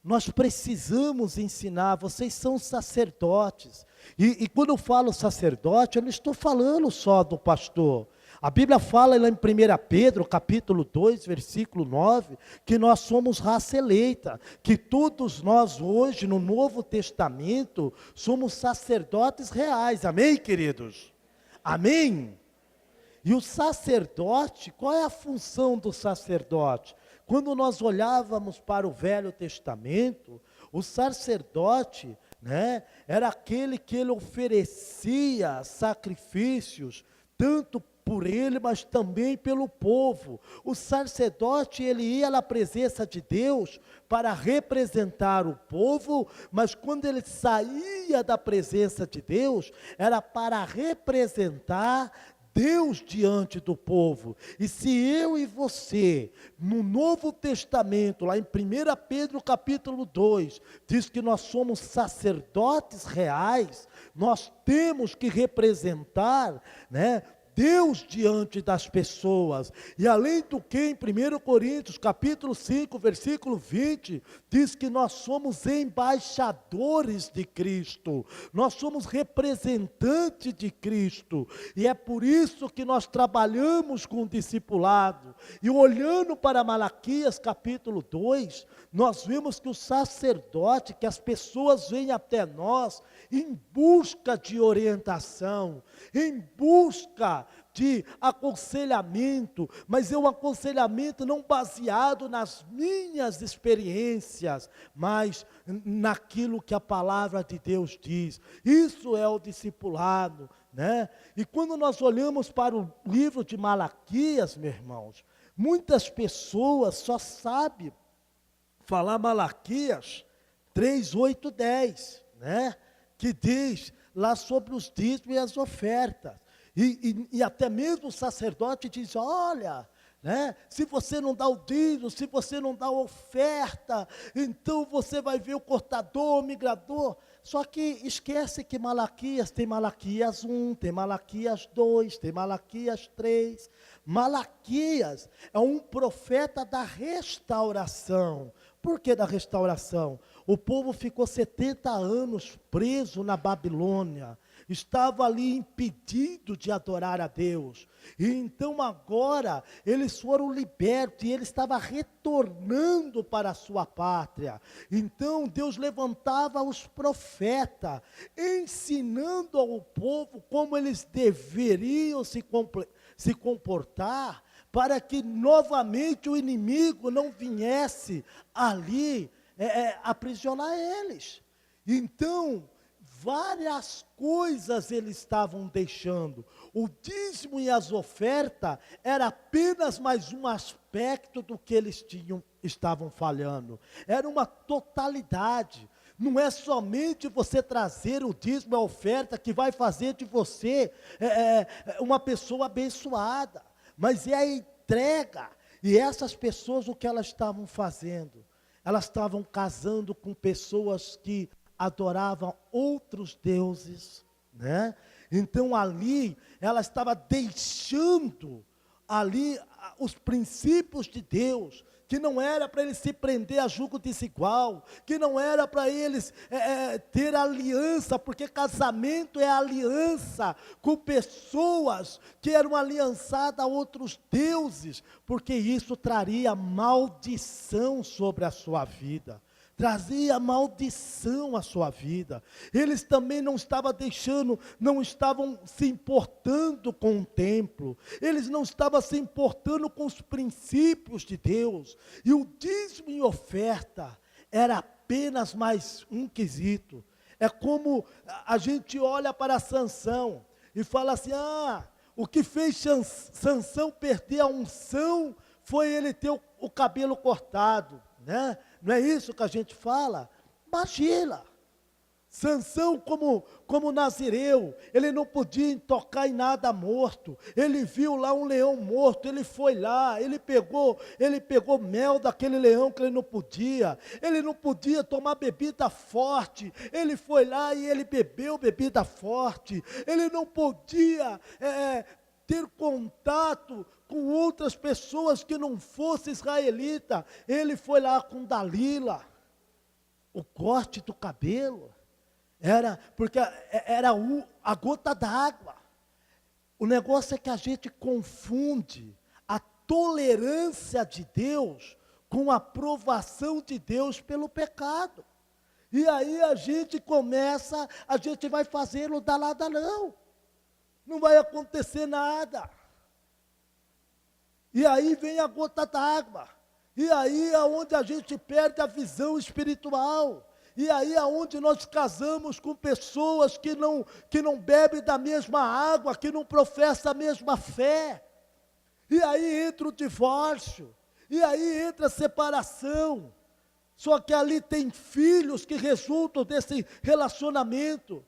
Nós precisamos ensinar, vocês são sacerdotes. E quando eu falo sacerdote, eu não estou falando só do pastor. A Bíblia fala lá em 1 Pedro, capítulo 2, versículo 9, que nós somos raça eleita, que todos nós hoje, no Novo Testamento, somos sacerdotes reais. Amém, queridos? Amém? E o sacerdote, qual é a função do sacerdote? Quando nós olhávamos para o Velho Testamento, o sacerdote, era aquele que ele oferecia sacrifícios, tanto por ele, mas também pelo povo. O sacerdote, ele ia na presença de Deus para representar o povo, mas quando ele saía da presença de Deus, era para representar Deus diante do povo. E se eu e você, no Novo Testamento, lá em 1 Pedro capítulo 2, diz que nós somos sacerdotes reais, nós temos que representar, Deus diante das pessoas. E além do que, em 1 Coríntios, capítulo 5, versículo 20, diz que nós somos embaixadores de Cristo, nós somos representantes de Cristo, e é por isso que nós trabalhamos com o discipulado. E olhando para Malaquias, capítulo 2, nós vemos que o sacerdote, que as pessoas vêm até nós, em busca de orientação, em busca de aconselhamento, mas é um aconselhamento não baseado nas minhas experiências, mas naquilo que a palavra de Deus diz. Isso é o discipulado, E quando nós olhamos para o livro de Malaquias, meus irmãos, muitas pessoas só sabem falar Malaquias 3, 8, 10, que diz lá sobre os dízimos e as ofertas. E até mesmo o sacerdote diz, olha, se você não dá o dízimo, se você não dá a oferta, então você vai ver o cortador, o migrador. Só que esquece que Malaquias, tem Malaquias 1, tem Malaquias 2, tem Malaquias 3. Malaquias é um profeta da restauração. Por que da restauração? O povo ficou 70 anos preso na Babilônia, estava ali impedido de adorar a Deus, e então agora eles foram libertos, e ele estava retornando para a sua pátria. Então Deus levantava os profetas, ensinando ao povo como eles deveriam se comportar, para que novamente o inimigo não viesse ali aprisionar eles. Então, várias coisas eles estavam deixando. O dízimo e as ofertas era apenas mais um aspecto do que eles estavam falhando. Era uma totalidade. Não é somente você trazer o dízimo e a oferta que vai fazer de você uma pessoa abençoada, mas é a entrega. E essas pessoas, o que elas estavam fazendo? Elas estavam casando com pessoas que adoravam outros deuses, Então ali, ela estava deixando ali os princípios de Deus, que não era para eles se prender a julgo desigual, que não era para eles ter aliança, porque casamento é aliança com pessoas que eram aliançadas a outros deuses, porque isso traria maldição sobre a sua vida. Trazia maldição à sua vida. Eles também não estavam se importando com o templo, eles não estavam se importando com os princípios de Deus, e o dízimo e oferta era apenas mais um quesito. É como a gente olha para Sansão, e fala assim, o que fez Sansão perder a unção, foi ele ter o cabelo cortado, Não é isso que a gente fala? Imagina, Sansão como nazireu, ele não podia tocar em nada morto, ele viu lá um leão morto, ele foi lá, ele pegou mel daquele leão que ele não podia tomar bebida forte, ele foi lá e ele bebeu bebida forte, ele não podia ter contato com outras pessoas que não fosse israelita, ele foi lá com Dalila, o corte do cabelo, porque era a gota d'água. O negócio é que a gente confunde a tolerância de Deus com a aprovação de Deus pelo pecado. E aí a gente vai fazê-lo da nada não. Não vai acontecer nada. E aí vem a gota d'água. E aí é onde a gente perde a visão espiritual. E aí é onde nós casamos com pessoas que não bebem da mesma água, que não professam a mesma fé. E aí entra o divórcio. E aí entra a separação. Só que ali tem filhos que resultam desse relacionamento.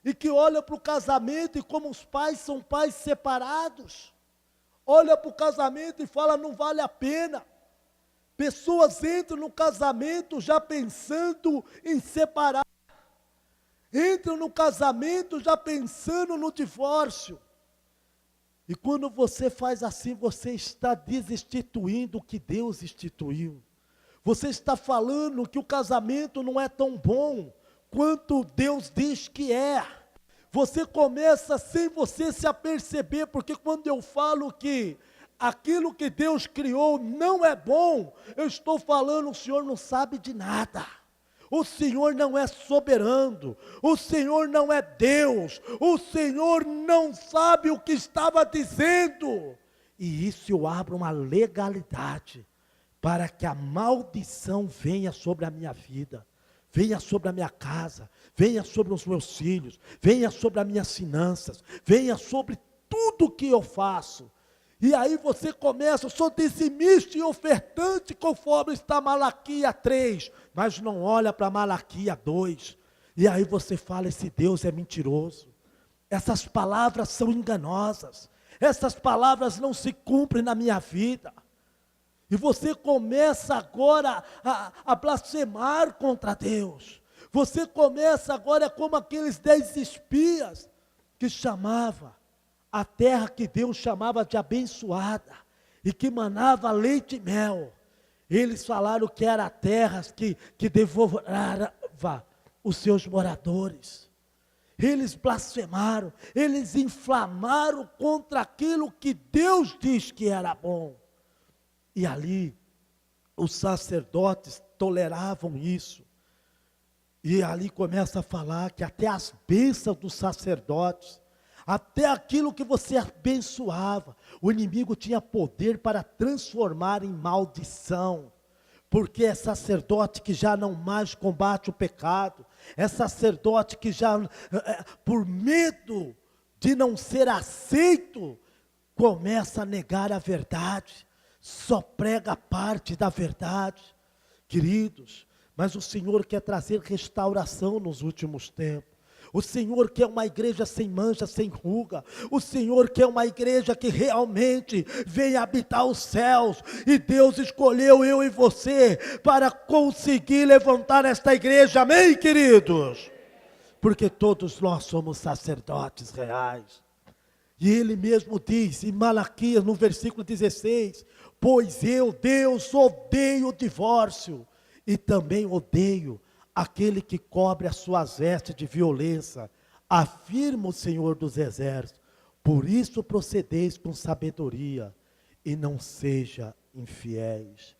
E que olham para o casamento e como os pais são pais separados. Olha para o casamento e fala, não vale a pena. Pessoas entram no casamento já pensando em separar. Entram no casamento já pensando no divórcio. E quando você faz assim, você está desinstituindo o que Deus instituiu. Você está falando que o casamento não é tão bom quanto Deus diz que é. Você começa sem você se aperceber, porque quando eu falo que aquilo que Deus criou não é bom, eu estou falando, o Senhor não sabe de nada. O Senhor não é soberano, o Senhor não é Deus, o Senhor não sabe o que estava dizendo. E isso eu abro uma legalidade para que a maldição venha sobre a minha vida, venha sobre a minha casa, venha sobre os meus filhos, venha sobre as minhas finanças, venha sobre tudo que eu faço. E aí você começa, eu sou dizimista e ofertante, conforme está Malaquias 3, mas não olha para Malaquias 2. E aí você fala, esse Deus é mentiroso. Essas palavras são enganosas. Essas palavras não se cumprem na minha vida. E você começa agora a blasfemar contra Deus. Você começa agora como aqueles 10 espias que chamava a terra que Deus chamava de abençoada e que manava leite e mel. Eles falaram que era terras que devorava os seus moradores. Eles blasfemaram, eles inflamaram contra aquilo que Deus diz que era bom. E ali, os sacerdotes toleravam isso. E ali começa a falar que até as bênçãos dos sacerdotes, até aquilo que você abençoava, o inimigo tinha poder para transformar em maldição. Porque é sacerdote que já não mais combate o pecado, é sacerdote que já, por medo de não ser aceito, começa a negar a verdade, só prega parte da verdade. Queridos, mas o Senhor quer trazer restauração nos últimos tempos. O Senhor quer uma igreja sem mancha, sem ruga. O Senhor quer uma igreja que realmente venha habitar os céus. E Deus escolheu eu e você para conseguir levantar esta igreja. Amém, queridos? Porque todos nós somos sacerdotes reais. E Ele mesmo diz em Malaquias, no versículo 16, pois eu, Deus, odeio o divórcio e também odeio aquele que cobre as suas vestes de violência, afirma o Senhor dos Exércitos. Por isso procedeis com sabedoria e não seja infiéis.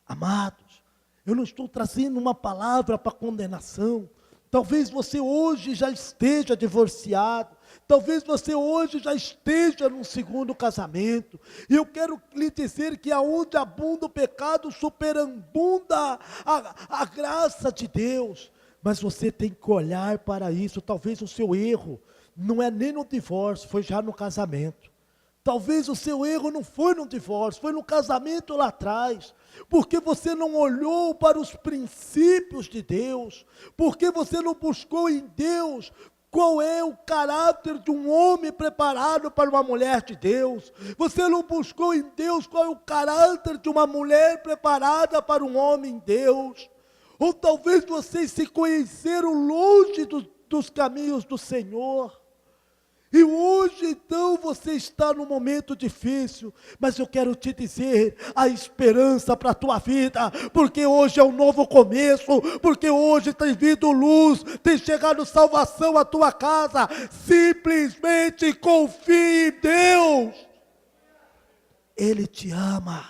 Amados, eu não estou trazendo uma palavra para condenação. Talvez você hoje já esteja divorciado. Talvez você hoje já esteja num segundo casamento. E eu quero lhe dizer que aonde abunda o pecado, superabunda a graça de Deus. Mas você tem que olhar para isso. Talvez o seu erro não é nem no divórcio, foi já no casamento. Talvez o seu erro não foi no divórcio, foi no casamento lá atrás. Porque você não olhou para os princípios de Deus. Porque você não buscou em Deus qual é o caráter de um homem preparado para uma mulher de Deus. Você não buscou em Deus qual é o caráter de uma mulher preparada para um homem em Deus. Ou talvez vocês se conheceram longe dos caminhos do Senhor. E hoje então você está num momento difícil, mas eu quero te dizer, a esperança para a tua vida, porque hoje é um novo começo, porque hoje tem vindo luz, tem chegado salvação à tua casa. Simplesmente confie em Deus. Ele te ama.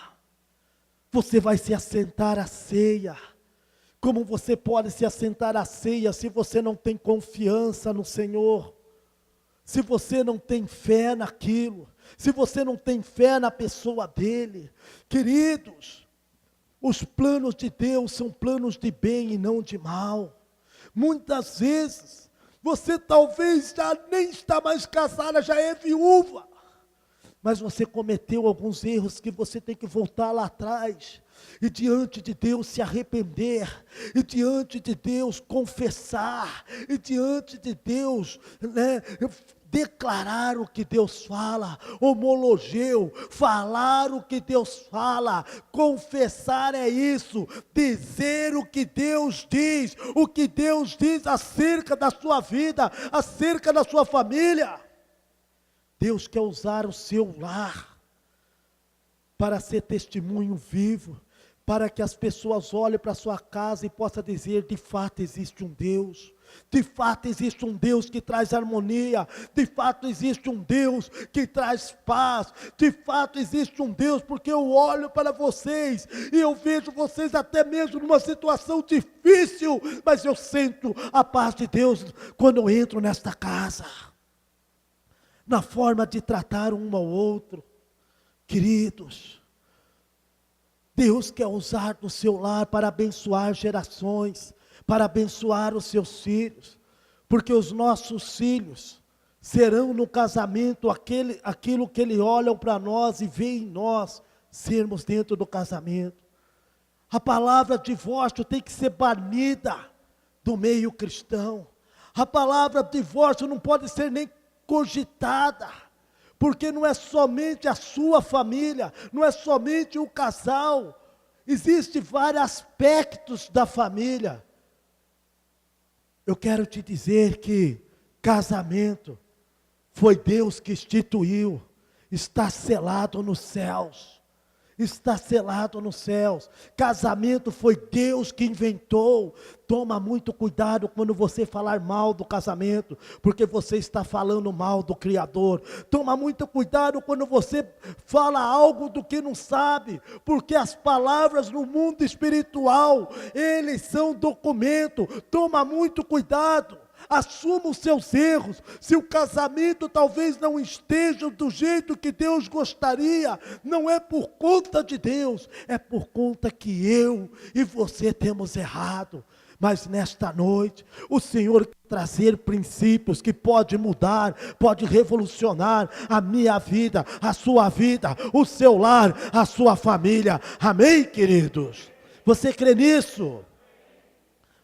Você vai se assentar à ceia. Como você pode se assentar à ceia se você não tem confiança no Senhor? Se você não tem fé naquilo, se você não tem fé na pessoa dele? Queridos, os planos de Deus são planos de bem e não de mal. Muitas vezes, você talvez já nem está mais casada, já é viúva, mas você cometeu alguns erros que você tem que voltar lá atrás, e diante de Deus se arrepender, e diante de Deus confessar, e diante de Deus, declarar o que Deus fala, homologeu, falar o que Deus fala. Confessar é isso, dizer o que Deus diz acerca da sua vida, acerca da sua família. Deus quer usar o seu lar para ser testemunho vivo, para que as pessoas olhem para a sua casa e possam dizer: de fato existe um Deus, de fato existe um Deus que traz harmonia, de fato existe um Deus que traz paz, de fato existe um Deus, porque eu olho para vocês e eu vejo vocês até mesmo numa situação difícil, mas eu sinto a paz de Deus quando eu entro nesta casa, na forma de tratar um ao outro. Queridos, Deus quer usar no seu lar para abençoar gerações, para abençoar os seus filhos, porque os nossos filhos serão no casamento aquilo que Ele olha para nós e vê em nós sermos dentro do casamento. A palavra divórcio tem que ser banida do meio cristão. A palavra divórcio não pode ser nem cogitada, porque não é somente a sua família, não é somente o casal, existem vários aspectos da família. Eu quero te dizer que casamento foi Deus que instituiu, está selado nos céus. Está selado nos céus. Casamento foi Deus que inventou. Toma muito cuidado quando você falar mal do casamento, porque você está falando mal do Criador. Toma muito cuidado quando você fala algo do que não sabe, porque as palavras no mundo espiritual, eles são documento. Toma muito cuidado. Assuma os seus erros. Se o casamento talvez não esteja do jeito que Deus gostaria, não é por conta de Deus, é por conta que eu e você temos errado. Mas nesta noite, o Senhor quer trazer princípios que pode mudar, pode revolucionar a minha vida, a sua vida, o seu lar, a sua família. Amém, queridos? Você crê nisso?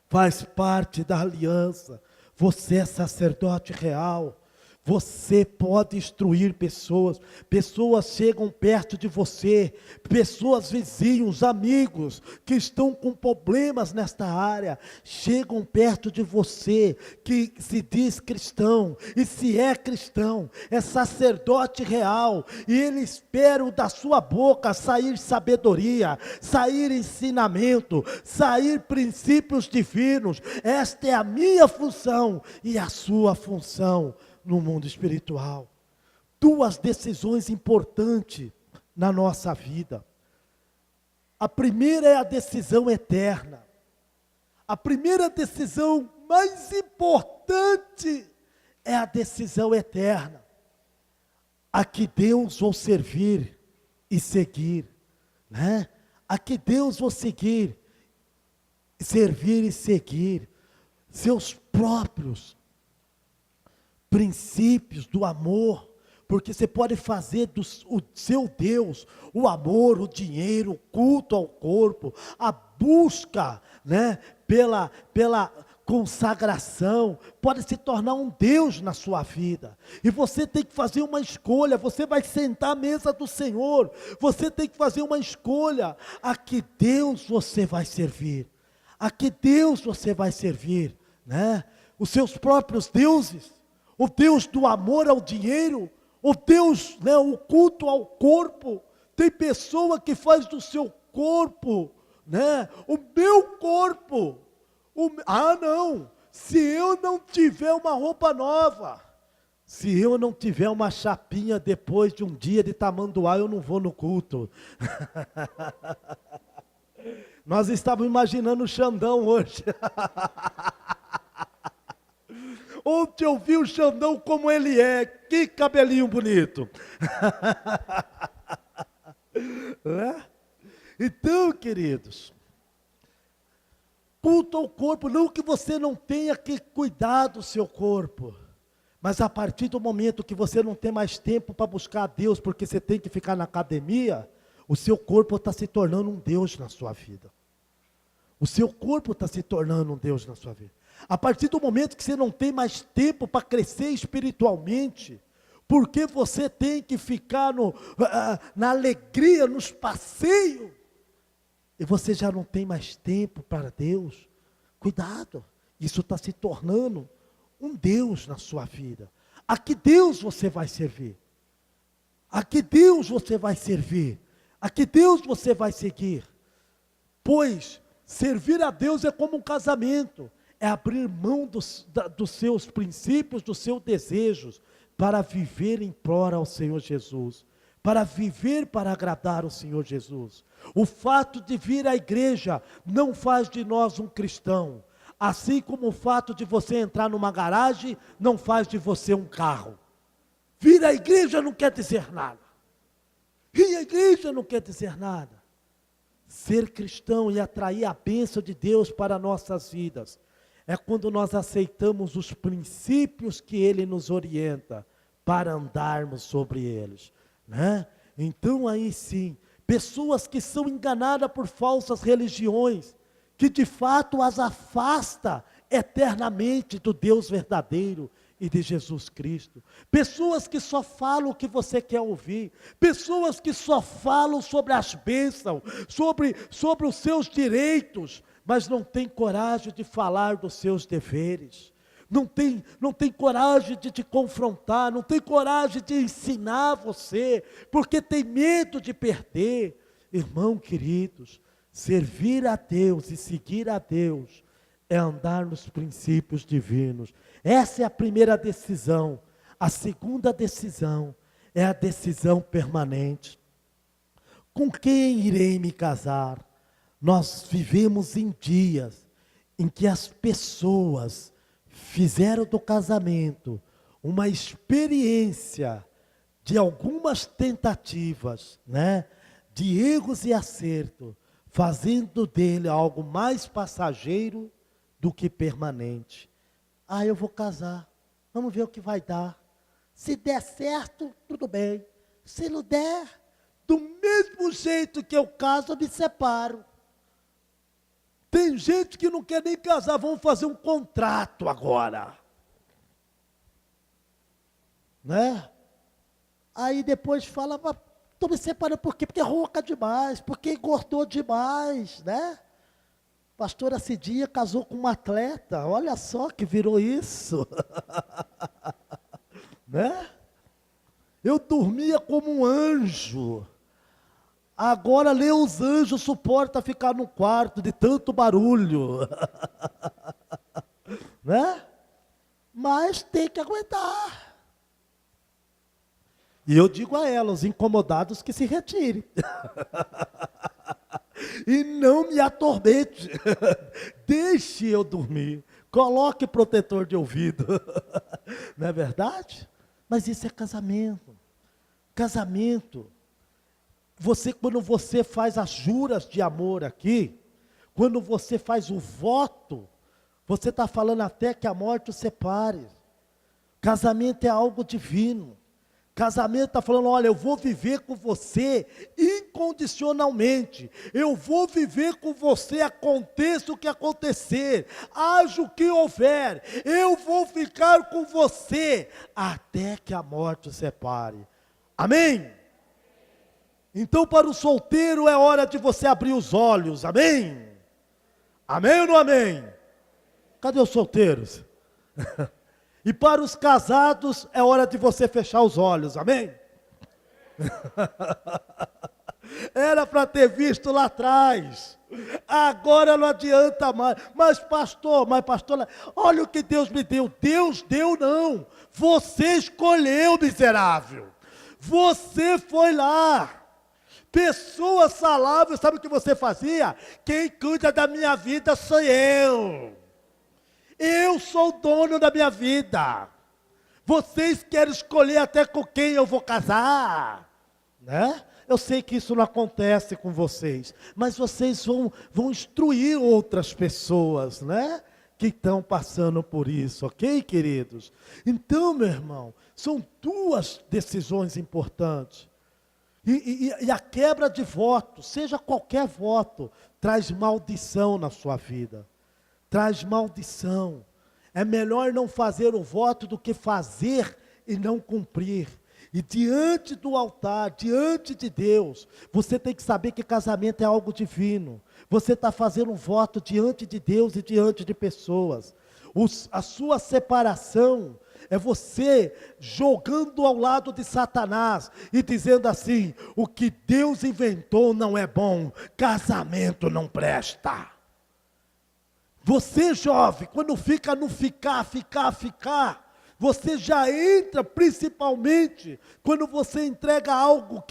Faz parte da aliança. Você é sacerdote real. Você pode instruir pessoas. Pessoas chegam perto de você. Pessoas, vizinhos, amigos que estão com problemas nesta área, chegam perto de você, que se diz cristão, e se é cristão, é sacerdote real, e ele espera da sua boca sair sabedoria, sair ensinamento, sair princípios divinos. Esta é a minha função e a sua função no mundo espiritual. Duas decisões importantes na nossa vida. A primeira é a decisão eterna. A primeira decisão mais importante é a decisão eterna. A que Deus vou servir e seguir, né? A que Deus vou seguir, servir e seguir. Seus próprios princípios do amor, porque você pode fazer do seu Deus o amor, o dinheiro, o culto ao corpo, a busca, né, pela consagração, pode se tornar um Deus na sua vida, e você tem que fazer uma escolha. Você vai sentar à mesa do Senhor, você tem que fazer uma escolha, a que Deus você vai servir, a que Deus você vai servir, né? Os seus próprios deuses, o Deus do amor ao dinheiro, o Deus, né, o culto ao corpo. Tem pessoa que faz do seu corpo, né, o meu corpo. Não, se eu não tiver uma roupa nova, se eu não tiver uma chapinha depois de um dia de tamanduá, eu não vou no culto. Nós estávamos imaginando o Xandão hoje. Ontem eu vi o Xandão como ele é. Que cabelinho bonito. Né? Então, queridos, culto ao corpo, não que você não tenha que cuidar do seu corpo, mas a partir do momento que você não tem mais tempo para buscar a Deus, porque você tem que ficar na academia, o seu corpo está se tornando um Deus na sua vida. O seu corpo está se tornando um Deus na sua vida. A partir do momento que você não tem mais tempo para crescer espiritualmente, porque você tem que ficar na alegria, nos passeios, e você já não tem mais tempo para Deus, cuidado, isso está se tornando um Deus na sua vida. A que Deus você vai servir? A que Deus você vai servir? A que Deus você vai seguir? Pois servir a Deus é como um casamento, é abrir mão dos seus princípios, dos seus desejos, para viver em prol ao Senhor Jesus, para viver para agradar o Senhor Jesus. O fato de vir à igreja não faz de nós um cristão, assim como o fato de você entrar numa garagem não faz de você um carro. Vir à igreja não quer dizer nada. Ir à igreja não quer dizer nada. Ser cristão e atrair a bênção de Deus para nossas vidas é quando nós aceitamos os princípios que Ele nos orienta para andarmos sobre eles, né? Então aí sim, pessoas que são enganadas por falsas religiões, que de fato as afasta eternamente do Deus verdadeiro e de Jesus Cristo. Pessoas que só falam o que você quer ouvir, pessoas que só falam sobre as bênçãos, sobre os seus direitos, mas não tem coragem de falar dos seus deveres, não tem coragem de te confrontar, não tem coragem de ensinar você, porque tem medo de perder. Irmão queridos, servir a Deus e seguir a Deus é andar nos princípios divinos. Essa é a primeira decisão. A segunda decisão é a decisão permanente. Com quem irei me casar? Nós vivemos em dias em que as pessoas fizeram do casamento uma experiência de algumas tentativas, né, de erros e acertos, fazendo dele algo mais passageiro do que permanente. Eu vou casar, vamos ver o que vai dar. Se der certo, tudo bem. Se não der, do mesmo jeito que eu caso, eu me separo. Tem gente que não quer nem casar, vamos fazer um contrato agora. Né? Aí depois fala, estou me separando por quê? Porque é rouca demais, porque engordou demais, né? Pastora Cidinha casou com um atleta, olha só que virou isso. Né? Eu dormia como um anjo. Agora nem os anjos suportam ficar no quarto de tanto barulho. Né? Mas tem que aguentar. E eu digo a ela, os incomodados que se retirem. E não me atormente. Deixe eu dormir. Coloque protetor de ouvido. Não é verdade? Mas isso é casamento. Casamento. Quando você faz as juras de amor aqui, quando você faz o voto, você está falando até que a morte o separe. Casamento é algo divino. Casamento está falando, olha, eu vou viver com você incondicionalmente. Eu vou viver com você, aconteça o que acontecer, haja o que houver. Eu vou ficar com você até que a morte o separe. Amém? Então para o solteiro é hora de você abrir os olhos, amém? Amém ou não amém? Cadê os solteiros? E para os casados, é hora de você fechar os olhos, amém? Era para ter visto lá atrás. Agora não adianta mais. Mas pastor, olha o que Deus me deu. Deus deu não. Você escolheu, miserável. Você foi lá. Pessoa salável, sabe o que você fazia? Quem cuida da minha vida sou eu. Eu sou o dono da minha vida. Vocês querem escolher até com quem eu vou casar, né? Eu sei que isso não acontece com vocês, mas vocês vão instruir outras pessoas, né? Que estão passando por isso, ok, queridos? Então, meu irmão, são duas decisões importantes. E a quebra de voto, seja qualquer voto, traz maldição na sua vida. Traz maldição. É melhor não fazer o voto do que fazer e não cumprir. E diante do altar, diante de Deus, você tem que saber que casamento é algo divino. Você está fazendo um voto diante de Deus e diante de pessoas. A sua separação é você jogando ao lado de Satanás e dizendo assim: o que Deus inventou não é bom, casamento não presta. Você, jovem, quando fica no ficar, você já entra principalmente quando você entrega algo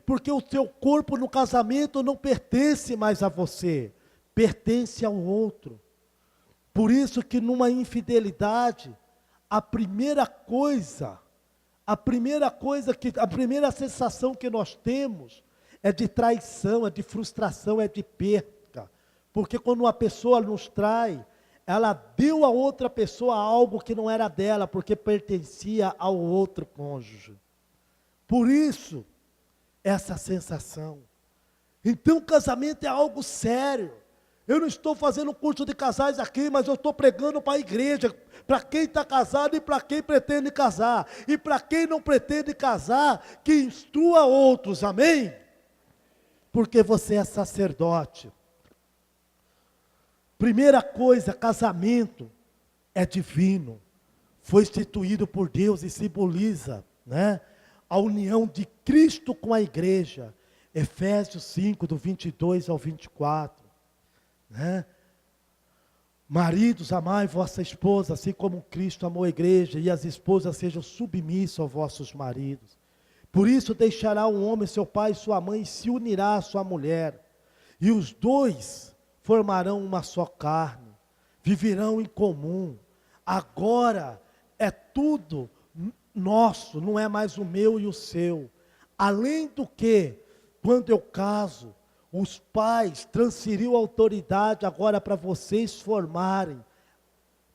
porque o seu corpo no casamento não pertence mais a você, pertence ao outro. Por isso que numa infidelidade, a primeira sensação que nós temos é de traição, é de frustração, é de perda. Porque quando uma pessoa nos trai, ela deu a outra pessoa algo que não era dela, porque pertencia ao outro cônjuge. Por isso, essa sensação. Então, casamento é algo sério. Eu não estou fazendo curso de casais aqui, mas eu estou pregando para a igreja, para quem está casado e para quem pretende casar. E para quem não pretende casar, que instrua outros, amém? Porque você é sacerdote. Primeira coisa, casamento é divino, foi instituído por Deus e simboliza, né, a união de Cristo com a igreja, Efésios 5, do 22 ao 24, né? Maridos, amai vossa esposa, assim como Cristo amou a igreja, e as esposas sejam submissas aos vossos maridos. Por isso deixará o homem seu pai e sua mãe, e se unirá à sua mulher, e os dois formarão uma só carne, viverão em comum. Agora é tudo nosso, não é mais o meu e o seu. Além do que, quando eu caso, os pais transferiram a autoridade agora para vocês formarem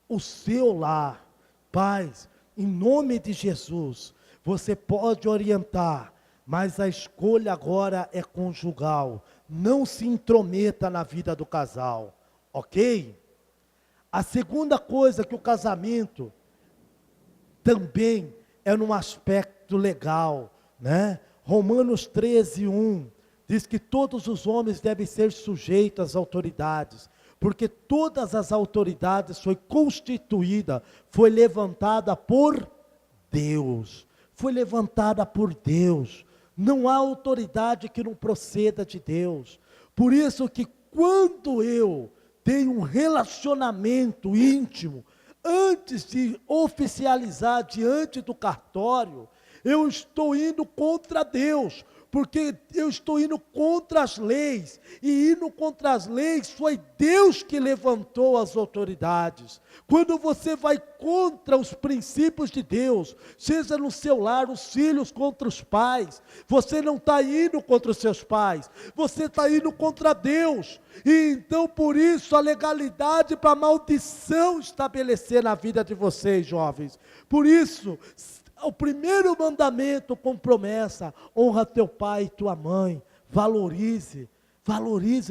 o seu lar. Pais, em nome de Jesus, você pode orientar, mas a escolha agora é conjugal. Não se intrometa na vida do casal, ok? A segunda coisa que o casamento também é num aspecto legal, né? Romanos 13, 1, diz que todos os homens devem ser sujeitos às autoridades, porque todas as autoridades foi constituída, foi levantada por Deus, Não há autoridade que não proceda de Deus. Por isso que quando eu tenho um relacionamento íntimo, antes de oficializar diante do cartório, eu estou indo contra Deus, porque eu estou indo contra as leis, e indo contra as leis, foi Deus que levantou as autoridades. Quando você vai contra os princípios de Deus, seja no seu lar, os filhos contra os pais, você não está indo contra os seus pais, você está indo contra Deus, e então por isso a legalidade para maldição estabelecer na vida de vocês, jovens. Por isso, o primeiro mandamento com promessa: honra teu pai e tua mãe. Valorize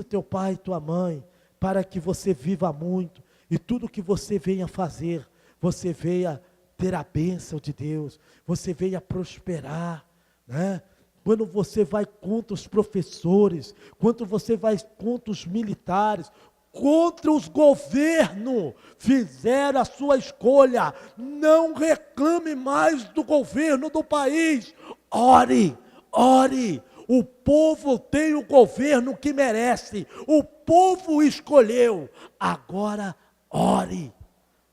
teu pai e tua mãe, para que você viva muito, e tudo que você venha fazer, você venha ter a bênção de Deus, você venha prosperar, né? Quando você vai contra os professores, quando você vai contra os militares, contra os governos, fizeram a sua escolha. Não reclame mais do governo do país. Ore, ore. O povo tem o governo que merece. O povo escolheu. Agora ore.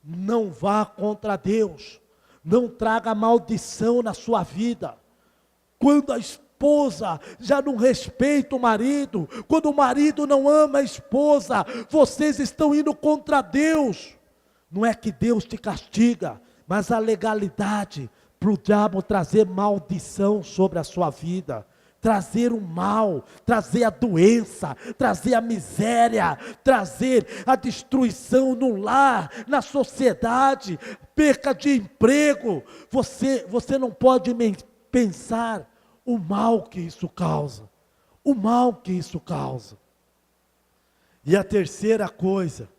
Não vá contra Deus. Não traga maldição na sua vida. Quando a esposa já não respeita o marido, quando o marido não ama a esposa, vocês estão indo contra Deus. Não é que Deus te castiga, mas a legalidade para o diabo trazer maldição sobre a sua vida, trazer o mal, trazer a doença, trazer a miséria, trazer a destruição no lar, na sociedade, perca de emprego. Você não pode pensar o mal que isso causa, o mal que isso causa. E a terceira coisa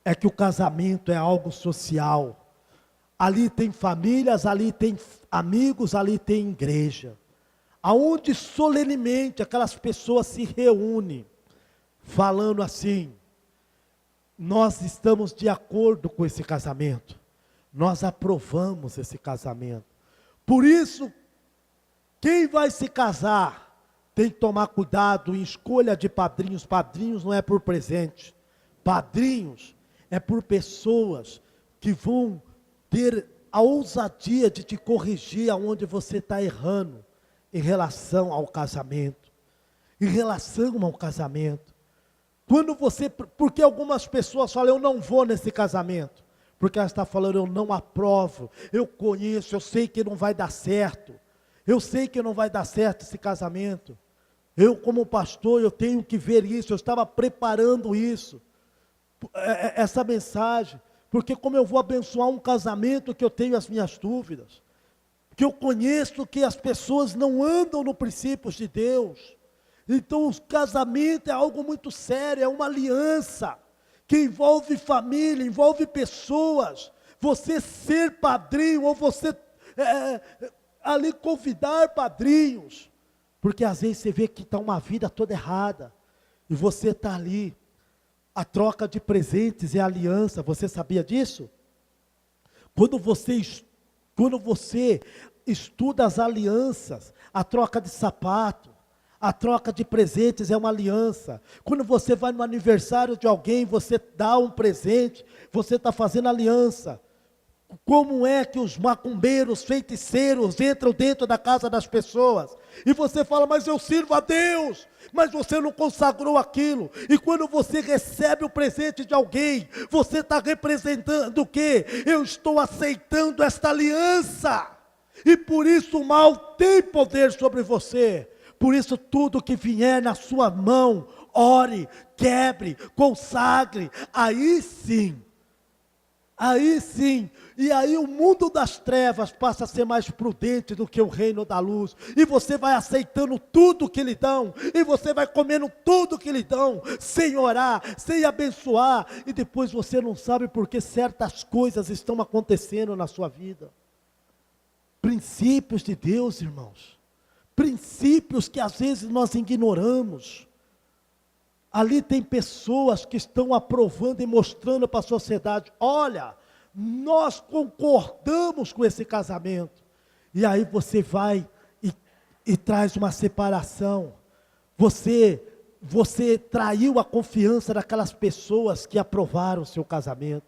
é que o casamento é algo social. Ali tem famílias, ali tem amigos, ali tem igreja, aonde solenemente aquelas pessoas se reúnem, falando assim: nós estamos de acordo com esse casamento, nós aprovamos esse casamento. Por isso, quem vai se casar tem que tomar cuidado em escolha de padrinhos. Padrinhos não é por presente, padrinhos é por pessoas que vão ter a ousadia de te corrigir aonde você está errando em relação ao casamento. Em relação ao casamento. Porque algumas pessoas falam: eu não vou nesse casamento. Porque ela está falando: eu não aprovo, eu conheço, eu sei que não vai dar certo. Eu sei que não vai dar certo esse casamento. Eu, como pastor, eu tenho que ver isso. Eu estava preparando isso, essa mensagem, porque como eu vou abençoar um casamento que eu tenho as minhas dúvidas, que eu conheço que as pessoas não andam no princípios de Deus. Então o casamento é algo muito sério, é uma aliança, que envolve família, envolve pessoas. Você ser padrinho, ou você ali convidar padrinhos, porque às vezes você vê que está uma vida toda errada, e você está ali. A troca de presentes é aliança, você sabia disso? Quando você estuda as alianças, a troca de sapato, a troca de presentes é uma aliança. Quando você vai no aniversário de alguém, você dá um presente, você está fazendo aliança. Como é que os macumbeiros, feiticeiros entram dentro da casa das pessoas? E você fala: mas eu sirvo a Deus. Mas você não consagrou aquilo. E quando você recebe o presente de alguém, você está representando o quê? Eu estou aceitando esta aliança. E por isso o mal tem poder sobre você. Por isso tudo que vier na sua mão, ore, quebre, consagre. Aí sim, e aí o mundo das trevas passa a ser mais prudente do que o reino da luz, e você vai aceitando tudo que lhe dão, e você vai comendo tudo que lhe dão, sem orar, sem abençoar, e depois você não sabe porque certas coisas estão acontecendo na sua vida. Princípios de Deus, irmãos, princípios que às vezes nós ignoramos. Ali tem pessoas que estão aprovando e mostrando para a sociedade: olha, nós concordamos com esse casamento. E aí você vai e traz uma separação. Você traiu a confiança daquelas pessoas que aprovaram o seu casamento.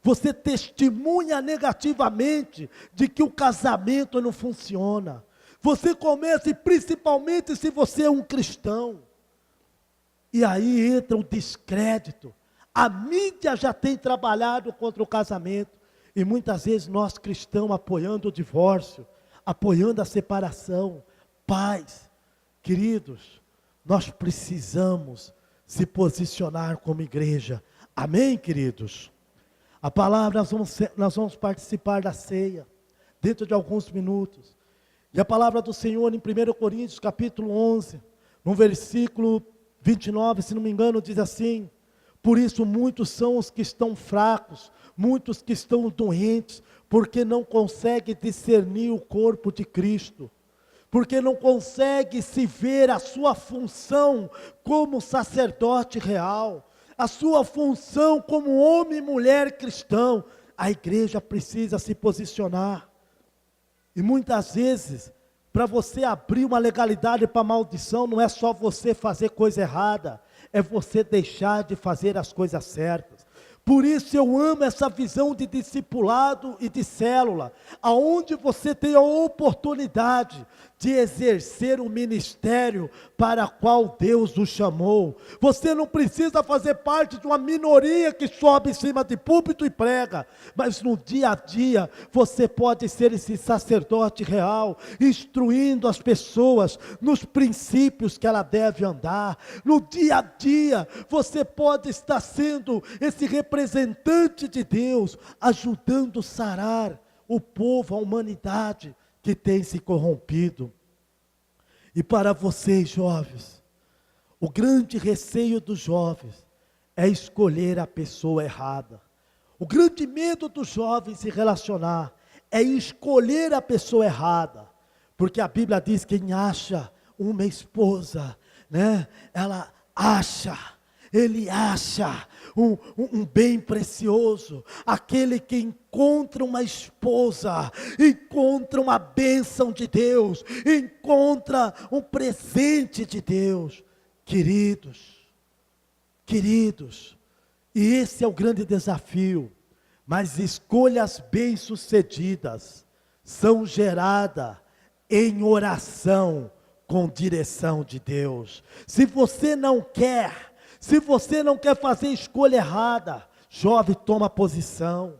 Você testemunha negativamente de que o casamento não funciona. Você começa, e principalmente se você é um cristão, e aí entra o descrédito. A mídia já tem trabalhado contra o casamento. E muitas vezes nós cristãos apoiando o divórcio, apoiando a separação. Pais, queridos, nós precisamos se posicionar como igreja. Amém, queridos? A palavra, nós vamos participar da ceia, dentro de alguns minutos. E a palavra do Senhor em 1 Coríntios capítulo 11, no versículo 29, se não me engano, diz assim: por isso muitos são os que estão fracos, muitos que estão doentes, porque não conseguem discernir o corpo de Cristo, porque não conseguem se ver a sua função como sacerdote real. a sua função como homem e mulher cristão, a igreja precisa se posicionar. E muitas vezes, para você abrir uma legalidade para maldição, não é só você fazer coisa errada, é você deixar de fazer as coisas certas. Por isso eu amo essa visão de discipulado e de célula, aonde você tem a oportunidade de exercer o ministério para qual Deus o chamou. Você não precisa fazer parte de uma minoria que sobe em cima de púlpito e prega, mas no dia a dia você pode ser esse sacerdote real, instruindo as pessoas nos princípios que ela deve andar. No dia a dia você pode estar sendo esse representante de Deus, ajudando a sarar o povo, a humanidade que tem se corrompido. E para vocês jovens, o grande receio dos jovens é escolher a pessoa errada. O grande medo dos jovens se relacionar é escolher a pessoa errada, porque a Bíblia diz que quem acha uma esposa, né, ele acha um bem precioso. Aquele que encontra uma esposa, encontra uma bênção de Deus, encontra um presente de Deus. Queridos, e esse é o grande desafio, mas escolhas bem-sucedidas são geradas em oração com direção de Deus. Se você não quer fazer escolha errada, jovem, toma posição,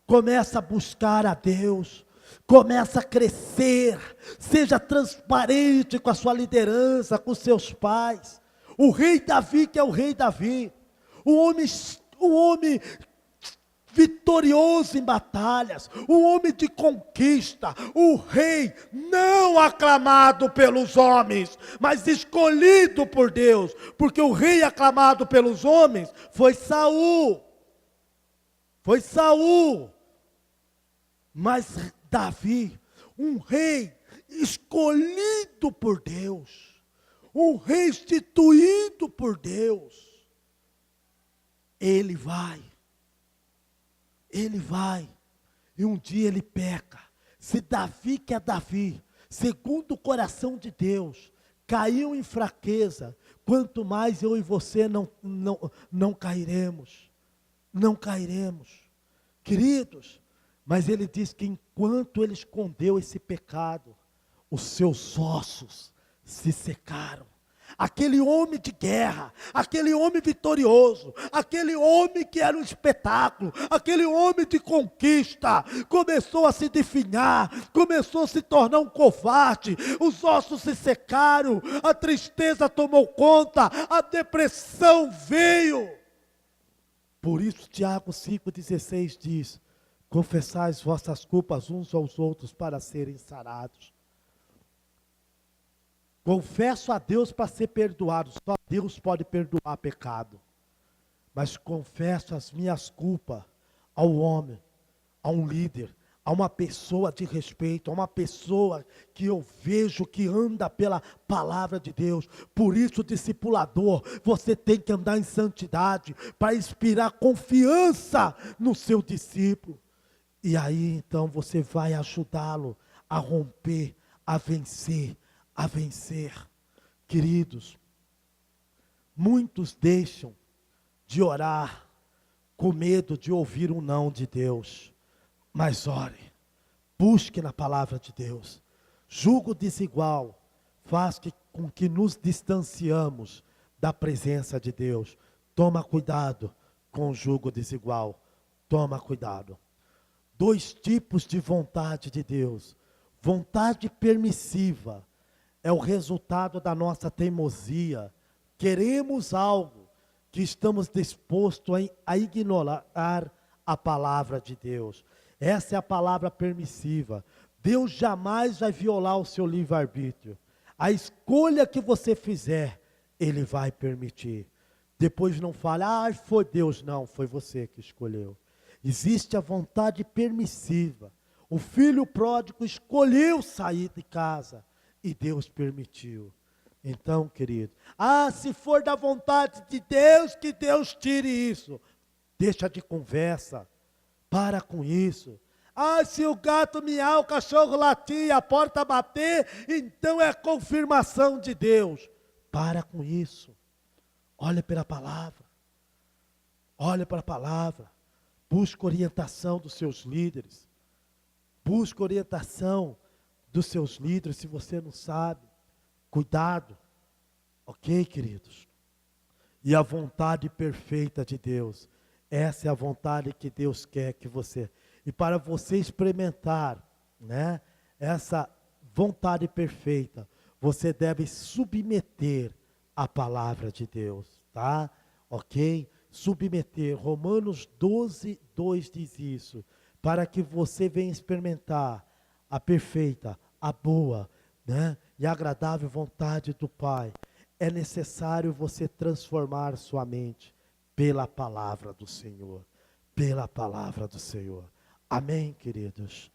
começa a buscar a Deus, começa a crescer, seja transparente com a sua liderança, com seus pais. O rei Davi, que é o rei Davi, o homem vitorioso em batalhas, um homem de conquista, o rei não aclamado pelos homens, mas escolhido por Deus, porque o rei aclamado pelos homens foi Saul, mas Davi, um rei escolhido por Deus, um rei instituído por Deus, ele vai, e um dia ele peca. Se Davi, que é Davi, segundo o coração de Deus, caiu em fraqueza, quanto mais eu e você não cairemos, queridos. Mas ele diz que enquanto ele escondeu esse pecado, os seus ossos se secaram. Aquele homem de guerra, aquele homem vitorioso, aquele homem que era um espetáculo, aquele homem de conquista, começou a se definhar, começou a se tornar um covarde, os ossos se secaram, a tristeza tomou conta, a depressão veio. Por isso Tiago 5,16 diz: confessai as vossas culpas uns aos outros para serem sarados. Confesso a Deus para ser perdoado, só Deus pode perdoar pecado. Mas confesso as minhas culpas ao homem, a um líder, a uma pessoa de respeito, a uma pessoa que eu vejo que anda pela palavra de Deus. Por isso, discipulador, você tem que andar em santidade, para inspirar confiança no seu discípulo. E aí então você vai ajudá-lo a romper, a vencer. Queridos, muitos deixam de orar com medo de ouvir um não de Deus, mas ore, busque na palavra de Deus. Jugo desigual faz com que nos distanciamos da presença de Deus. Toma cuidado com o jugo desigual, toma cuidado. 2 tipos de vontade de Deus: vontade permissiva, é o resultado da nossa teimosia. Queremos algo que estamos dispostos a ignorar a palavra de Deus. Essa é a palavra permissiva. Deus jamais vai violar o seu livre-arbítrio. A escolha que você fizer, Ele vai permitir. Depois não fale, foi Deus. Não, foi você que escolheu. Existe a vontade permissiva. O filho pródigo escolheu sair de casa, e Deus permitiu. Então, querido, se for da vontade de Deus, que Deus tire isso. Deixa de conversa, para com isso. Se o gato miar, o cachorro latir, a porta bater, então é confirmação de Deus. Para com isso. Olha pela palavra. Olha para a palavra. Busque orientação dos seus líderes. Busque orientação dos seus líderes, se você não sabe. Cuidado. Ok, queridos? E a vontade perfeita de Deus. Essa é a vontade que Deus quer que você... E para você experimentar, né, essa vontade perfeita, você deve submeter a palavra de Deus, tá? Ok? Submeter. Romanos 12, 2 diz isso. Para que você venha experimentar a perfeita, a boa, né, e agradável vontade do Pai. É necessário você transformar sua mente pela palavra do Senhor. Pela palavra do Senhor. Amém, queridos?